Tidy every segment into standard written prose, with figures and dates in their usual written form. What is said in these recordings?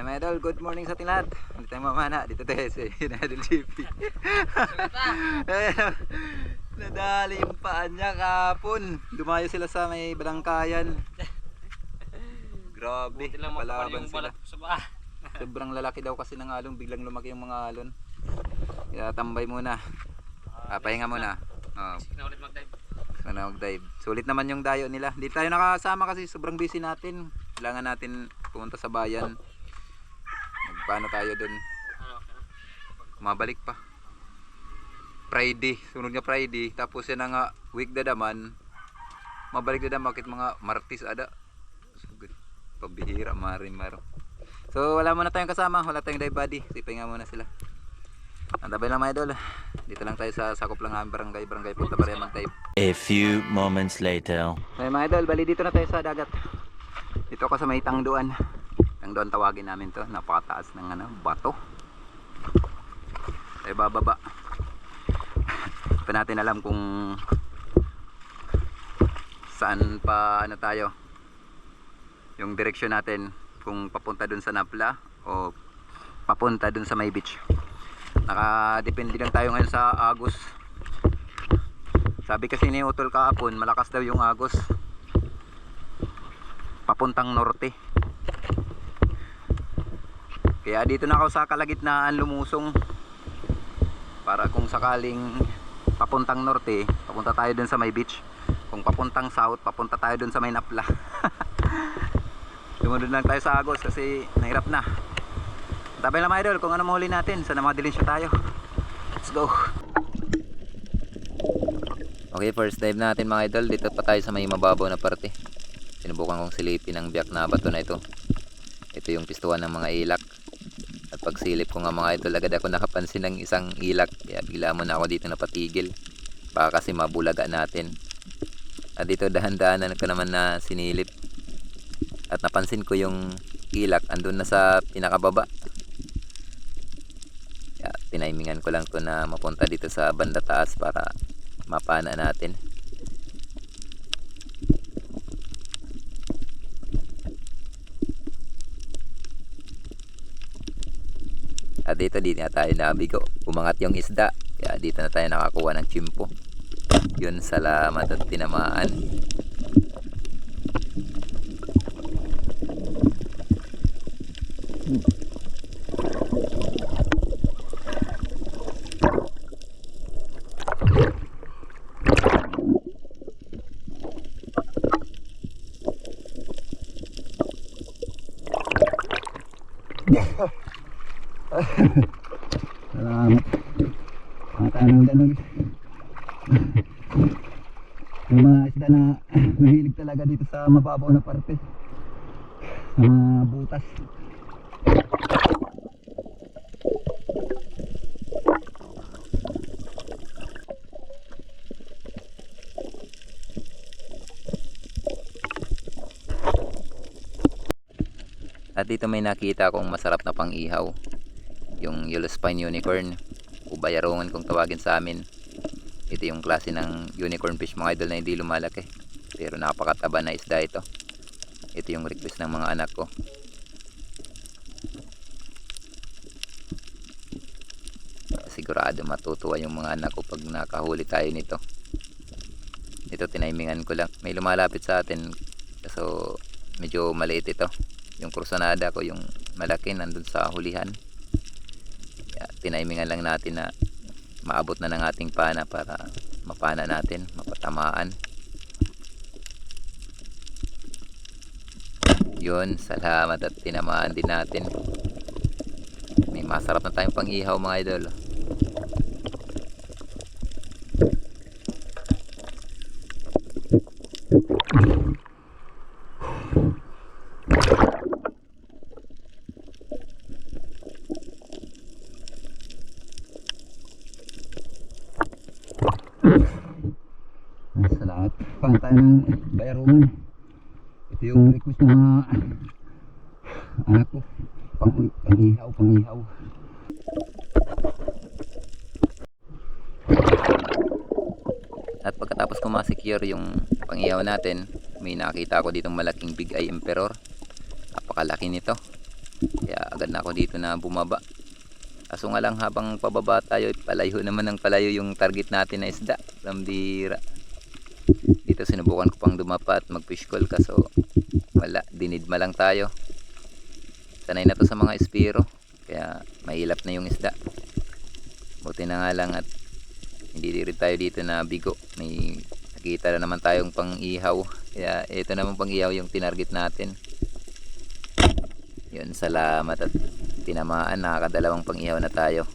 Ay mga idol, good morning sa ating lahat. Hindi tayo mamana, dito tayo sa Idol GP. Nadali yung paan niya kapon. Dumayo sila sa may Balangkayan. Grabe, palaban sila. Sobrang lalaki daw kasi ng alon, biglang lumaki yung mga alon. Kaya tambay muna. Pahinga muna. Sana mag-dive. Sulit naman yung dayo nila. Hindi tayo nakasama kasi sobrang busy natin. Kailangan natin pumunta sa bayan. Paano tayo dun? Mabalik pa. Friday, sunod nga Friday. Tapos yan nga week na naman. Mabalik na naman, bakit mga Martis ada. Pabihira, marimaro. So wala muna tayong kasama, wala tayong dive buddy. Sipay nga muna sila. Ang tabay lang mga idol. Dito lang tayo sa sakop lang ng barangay Punta Maria mag-dive. A few moments later. Okay mga idol, bali dito na tayo sa dagat. Dito ako sa may Tangduan. Tangduan tawagin namin to. Napakataas ng bato. Tayo bababa. Pa natin alam kung saan pa tayo. Yung direksyon natin kung papunta dun sa Napla o papunta dun sa may beach. Nakadepende lang tayo ngayon sa agos. Sabi kasi ni Utol kahapon, malakas daw yung agos papuntang norte. Kaya dito na ako sa kalagitnaan lumusong para kung sakaling papuntang norte, papunta tayo dun sa may beach. Kung papuntang south, papunta tayo dun sa may Napla. Sumunod lang tayo sa agos kasi nahirap na. Tabay lang mga idol kung ano mahuli natin. Sana madilim siya tayo. Let's go. Okay, first dive natin mga idol. Dito pa tayo sa may mababaw na parte. Sinubukan kong silipin ang biyak na bato na ito. Ito yung pistuan ng mga ilak. At pag silip ko nga mga idol, agad ako nakapansin ng isang ilak. Kaya bigla mo na ako dito napatigil. Baka kasi mabulaga natin. At dito dahan-dahanan ko naman na sinilip. At napansin ko yung ilak andun na sa pinakababa. Kaya tinimingan ko lang to na mapunta dito sa banda taas para mapana natin. At dito na tayo nabigo. Umangat yung isda. Kaya dito na tayo nakakuha ng chimpo. Yun, salamat at tinamaan. Salamat. Matanong ganun. Yung mga isda na mahilig talaga dito sa mababaw na parte. Sa mga butas. At dito may nakita akong masarap na pang-ihaw. Yung yellow spine unicorn o bayarungan kung tawagin sa amin. Ito yung klase ng unicorn fish mga idol na hindi lumalaki. Pero napakataba na isda ito. Ito yung request ng mga anak ko. Sigurado matutuwa yung mga anak ko pag nakahuli tayo nito. Ito tinimingan ko lang. May lumalapit sa atin. So medyo maliit ito. Yung kursanada ko, yung malaki nandun sa hulihan. Tinimingan lang natin na maabot na ng ating pana para mapana natin, mapatamaan. Yun, salamat at tinamaan din natin. May masarap na tayong pang-ihaw mga idol. Salamat. Pang tayo ng bayarungan. Ito yung request ng mga anak ko. Pang-ihaw. At pagkatapos ko ma-secure yung pang-ihaw natin, may nakita ako ditong malaking big eye emperor. Napakalaki nito. Kaya agad na ako dito na bumaba. Kaso nga lang habang pababa tayo, palayo naman ng palayo yung target natin na isda. Lambira. Dito sinubukan ko pang dumapa at mag-fish call kaso wala, dinidma lang tayo. Sanay na to sa mga espiro, kaya mahilap na yung isda. Buti na nga lang at hindi rin tayo dito na bigo. May nakita na naman tayong pang-ihaw. Kaya ito naman pang-ihaw yung tinarget natin. Yun, salamat at tinamaan. Nakakadalawang pang-ihaw na tayo.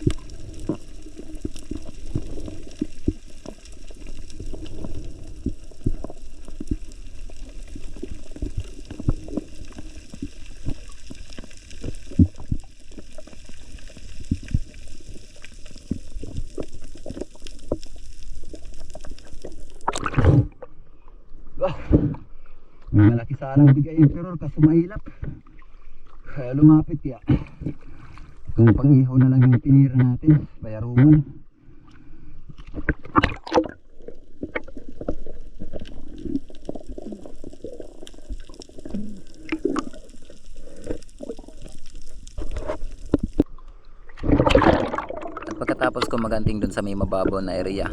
Malaki sanang bigay yung terror kaso mahilap. Kaya lumapit ya. Kung pang-ihaw na lang yung tinira natin, bayaruman. At pagkatapos ko maganting dun sa may mababaw na area,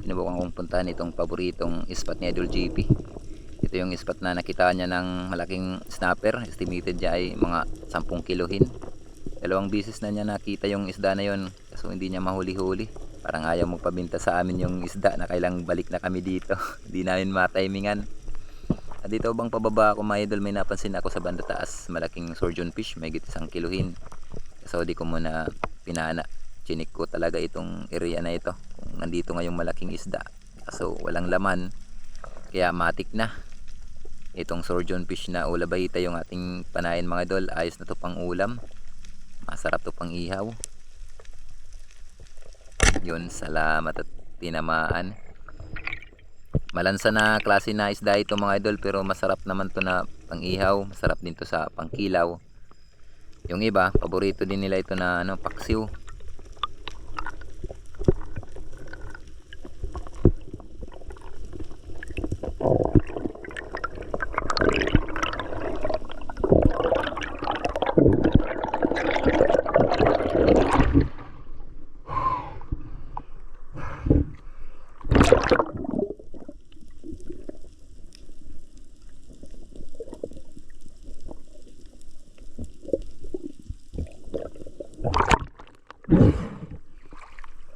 sinubukan kong puntahan itong paboritong spot ni Idol GP. Ito yung spot na nakita niya ng malaking snapper. Estimated niya ay mga 10 kilohin. Dalawang bisis na niya nakita yung isda na yon, kaso hindi niya mahuli-huli. Parang ayaw magpabinta sa amin yung isda na kailang balik na kami dito. Hindi namin matimingan. At dito bang pababa ako mga idol, may napansin ako sa banda taas. Malaking surgeon fish, may 1 kilohin. So di ko muna pinana. Chinik ko talaga itong area na ito. Kung nandito nga yung malaking isda. Kaso walang laman. Kaya matik na. Itong surgeon fish na ula bahita yung ating panain mga idol. Ayos na to pang ulam. Masarap to pang ihaw. Yun, salamat at tinamaan. Malansa na klase na isda ito mga idol, pero masarap naman to na pang ihaw. Masarap din to sa pangkilaw. Yung iba, paborito din nila ito na paksiw.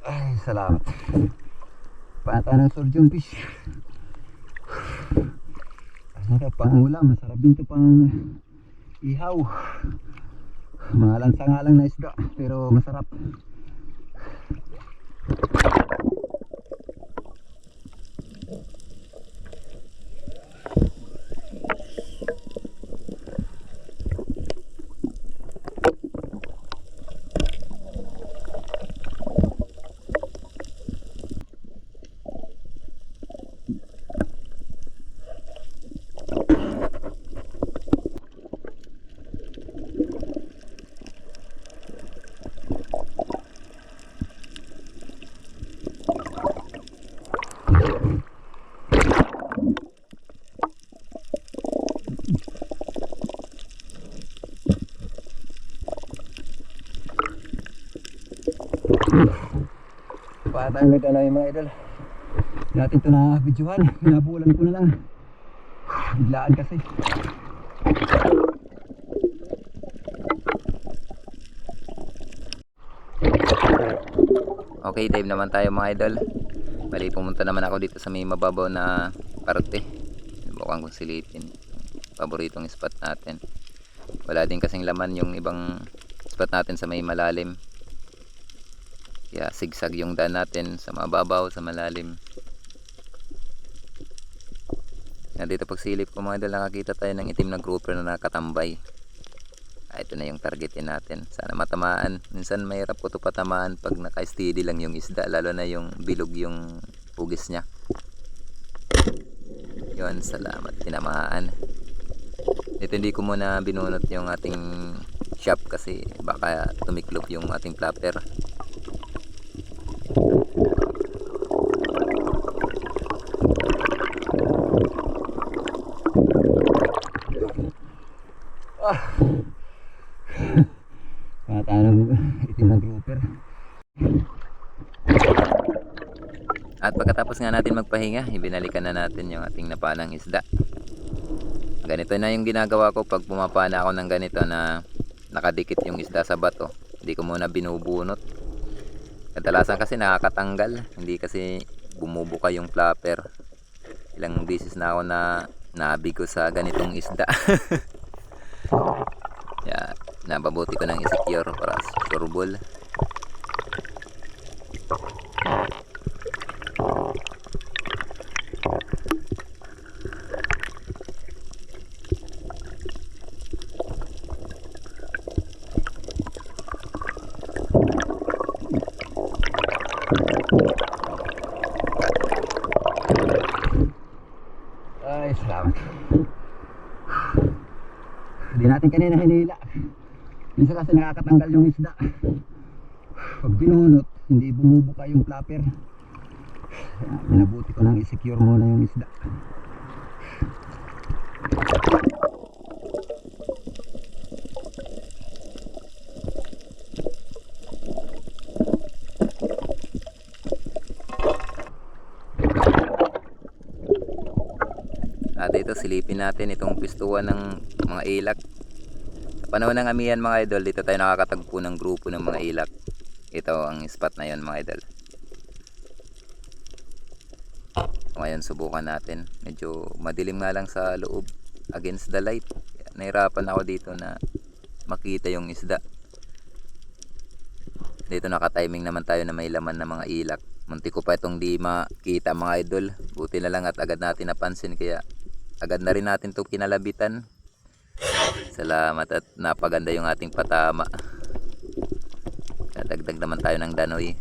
Ay, salamat. Pata ng surgeon fish. Masarap pang ulam, masarap din to pang ihaw. Mga lansa nga lang na isda, pero masarap. Patang ganda na yung mga idol. Natin ito na videohan. Pinabulan ko na lang. Biglaan kasi. Okay, dive naman tayo mga idol. Bali, pumunta naman ako dito sa may mababaw na parte. Sinubukan kong silipin. Paboritong spot natin. Wala din kasing laman yung ibang spot natin sa may malalim. Kaya sigsag yung daan natin sa mababaw, sa malalim. Dito pagsilip ko mga idol, nakakita tayo ng itim na grouper na nakatambay. Ito na yung targetin natin. Sana matamaan. Minsan mahirap ko ito patamaan pag naka-steady lang yung isda, lalo na yung bilog yung hugis niya. Yun, salamat, tinamaan. Ito hindi ko muna binunot yung ating shop kasi baka tumiklop yung ating flapper. na tayo ng itim na grouper. At pagkatapos nga natin magpahinga, ibinalikan na natin yung ating napanang isda. Ganito na yung ginagawa ko pag pumapana ako ng ganito na nakadikit yung isda sa bato. Hindi ko muna binubunot. Kadalasan kasi nakakatanggal, hindi kasi bumubuka yung flapper. Ilang beses na ako na nabigo sa ganitong isda. Yeah, nababuti ko ng i-secure para sureball. Ay, salamat. Hindi natin kanina hinila. Minsan kasi nakakatanggal yung isda. Pag binunot, hindi bumubuka yung flapper. Kaya minabuti ko nang i-secure muna yung isda. At dito silipin natin itong pistuan ng mga ilak. Sa panahon ng amihan mga idol, dito tayo nakakatagpo ng grupo ng mga ilak. Ito ang spot na yon mga idol. So, ngayon subukan natin. Medyo madilim nga lang sa loob against the light. Nahirapan ako dito na makita yung isda. Dito naka-timing naman tayo na may laman na mga ilak. Munti ko pa itong di makita mga idol. Buti na lang at agad natin napansin, kaya agad na rin natin ito kinalabitan. Salamat at napaganda yung ating patama. Dagdag naman tayo ng danoy.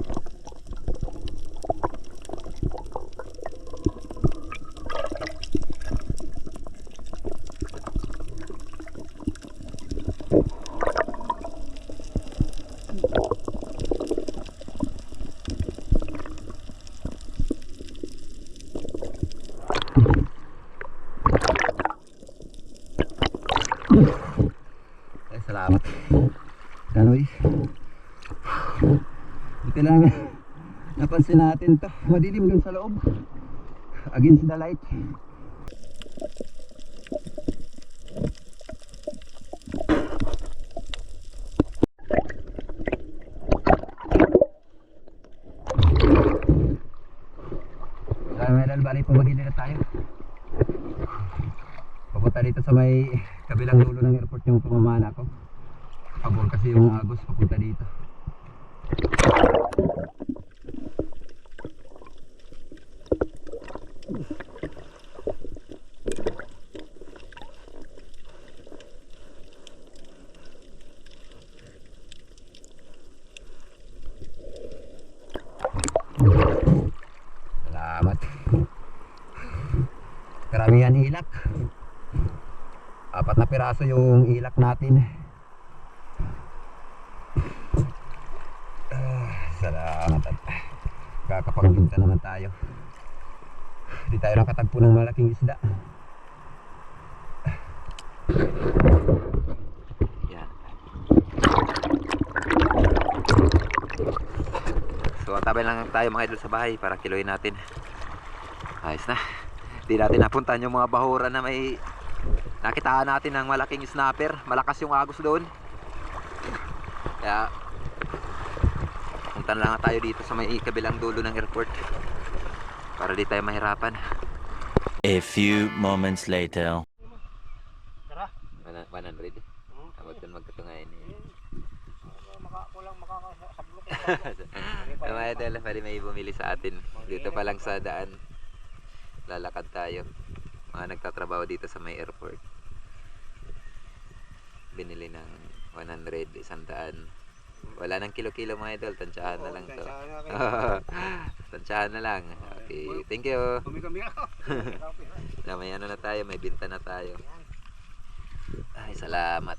Ay, salamat. Danoy. Buti lang napansin natin to. Madilim dun sa loob. Against the light. Bali, pumagili na tayo. Papunta dito sa may kabilang dulo ng airport yung pumamana ko. Pabor kasi yung agos papunta dito. Salamat. Karamihan ilak. 4 na piraso yung ilak natin. Salamat at kakapagpinta naman tayo. Hindi tayo nakatagpo ng malaking isda. Yan. So antabay lang tayo mga idol sa bahay para kiloin natin. Ayos na. Hindi natin napuntahan yung mga bahura na may nakitaan natin ng malaking snapper. Malakas yung agos doon. Kaya puntan lang tayo dito sa may kabilang dulo ng airport para di tayo mahirapan. A few moments later. 100. Abot doon magkatungayan eh. Kulang makakasablok. Mga idol, pwede may bumili sa atin. Dito pa lang sa daan. Lalakad tayo. Mga nagtatrabaho dito sa may airport. Binili ng 100, 100. Wala nang kilo-kilo mga idol. Tansyahan na lang to. Tansyahan na lang. Okay, thank you. Kami ako. Na may ano na tayo, may binta na tayo. Ay, salamat.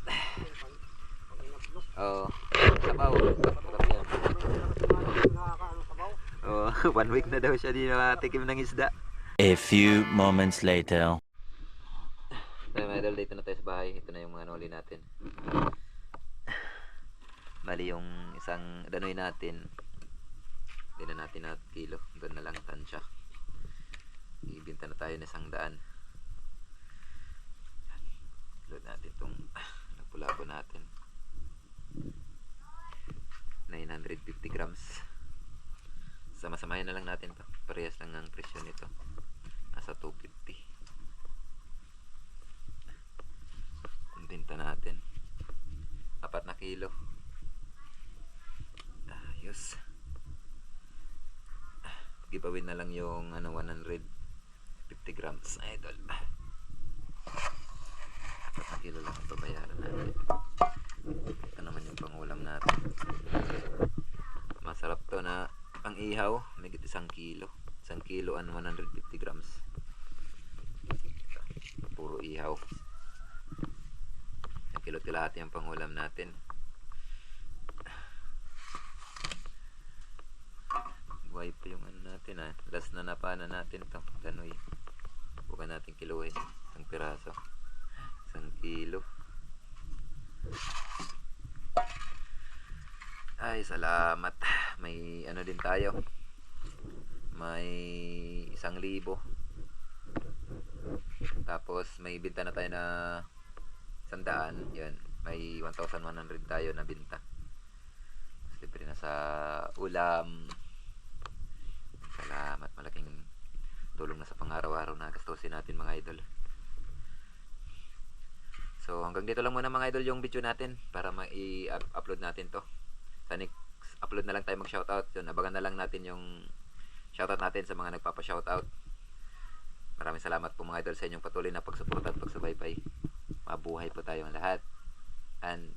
Oh, sabaw. Sarap yan. Oh, 1 week na daw siya di nakatikim ng isda. A few moments later. Tayo mga idol, dito na tayo sa bahay. Ito na yung mga nuli natin. Bali yung isang danoy natin, hindi na natin na kilo, doon na lang tansya. Ibinta na tayo ng 100. Load natin itong nagpulabo natin. 950 grams. Sama-samahin na lang natin to. Parehas lang ang presyo nito. Nasa 250. Ang binta natin 4 na kilo. Ayos. Giveaway na lang yung 150 grams, idol. 4 na kilo lang ang babayaran natin. Ito naman yung pangulam natin. Masarap to na pang ihaw. May 1 kilo. 1 kilo and 150 grams. Puro ihaw. 1 kilo tilahati ang pangulam natin. Buhay pa yung natin last na napana natin to. Danoy. Bukan natin kiloin. 1 piraso. 1 kilo. Ay, salamat. May din tayo. May 1,000. Tapos may binta na tayo na 100. Yan. May 1,100 tayo na binta. Libre na sa ulam. Salamat. Malaking tulong na sa pang-araw-araw na gastusin natin, mga idol. So hanggang dito lang muna, mga idol, yung video natin para ma-i-upload natin to. Sa next upload na lang tayo mag-shoutout. Yun, abangan na lang natin yung shoutout natin sa mga nagpapa-shoutout. Maraming salamat po, mga idol, sa inyong patuloy na pagsuporta at pagsubaybay. Mabuhay po tayong lahat. And